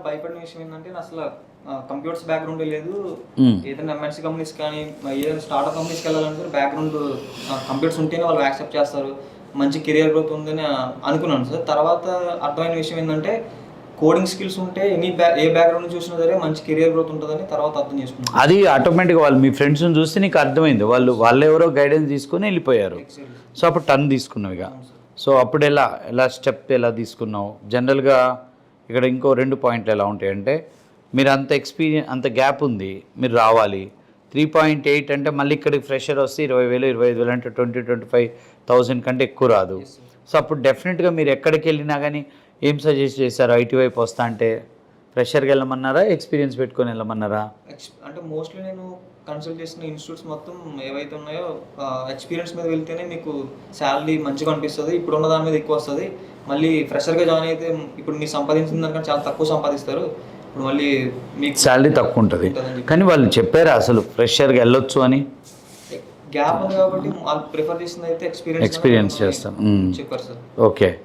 భయపడిన విషయం ఏంటంటే అసలు కంప్యూటర్స్ బ్యాక్గ్రౌండ్ లేదు. ఏదైనా ఎంఎన్సీ కంపెనీస్ కానీ ఏదైనా స్టార్ట్అప్ కంపెనీస్కి వెళ్ళాలంటే బ్యాక్గ్రౌండ్ కంప్యూటర్స్ ఉంటేనే వాళ్ళు యాక్సెప్ట్ చేస్తారు, మంచి కెరియర్ గ్రోత్ ఉందని అనుకున్నాను సార్. తర్వాత అర్థమైన విషయం ఏంటంటే కోడింగ్ స్కిల్స్ ఉంటే ఏ బ్యాక్గ్రౌండ్ చూసినా సరే మంచి కెరియర్ గ్రోత్ ఉంటుందని తర్వాత అర్థం చేసుకున్నాను. అది ఆటోమేటిక్గా వాళ్ళు మీ ఫ్రెండ్స్ని చూస్తే నీకు అర్థమైంది, వాళ్ళు ఎవరో గైడెన్స్ తీసుకొని వెళ్ళిపోయారు. సో అప్పుడు టర్న్ తీసుకున్నావు ఇక. సో అప్పుడు ఎలా స్టెప్ ఎలా తీసుకున్నావు? జనరల్గా ఇక్కడ ఇంకో 2 పాయింట్లు ఎలా ఉంటాయంటే, మీరు అంత ఎక్స్పీరియన్స్ అంత గ్యాప్ ఉంది, మీరు రావాలి. 3.8 అంటే మళ్ళీ ఇక్కడికి ఫ్రెషర్ వస్తే 20,000 25,000 అంటే 20,000-25,000 కంటే ఎక్కువ రాదు. సో అప్పుడు డెఫినెట్గా మీరు ఎక్కడికి వెళ్ళినా కానీ ఏం సజెస్ట్ చేశారు? ఐటీ వైపు వస్తా అంటే ఫ్రెషర్కి వెళ్ళమన్నారా, ఎక్స్పీరియన్స్ పెట్టుకొని వెళ్ళమన్నారా? అంటే మోస్ట్లీ నేను కన్సల్ట్ చేసిన ఇన్స్టిట్యూట్స్ మొత్తం ఏవైతే ఉన్నాయో ఎక్స్పీరియన్స్ మీద వెళ్తేనే మీకు శాలరీ మంచిగా అనిపిస్తుంది, ఇప్పుడున్న దాని మీద ఎక్కువ వస్తుంది. మళ్ళీ ఫ్రెషర్గా జాయిన్ అయితే ఇప్పుడు మీరు సంపాదించిన దానికంటే చాలా తక్కువ సంపాదిస్తారు. ఇప్పుడు మళ్ళీ మీకు శాలరీ తక్కువ ఉంటుంది. కానీ వాళ్ళు చెప్పారా అసలు ఫ్రెషర్గా వెళ్ళొచ్చు అని? గ్యాప్ ఉంది కాబట్టి వాళ్ళు ప్రిఫర్ చేసింది అయితే ఎక్స్పీరియన్స్ చేస్తాం చెప్పారు సార్. ఓకే.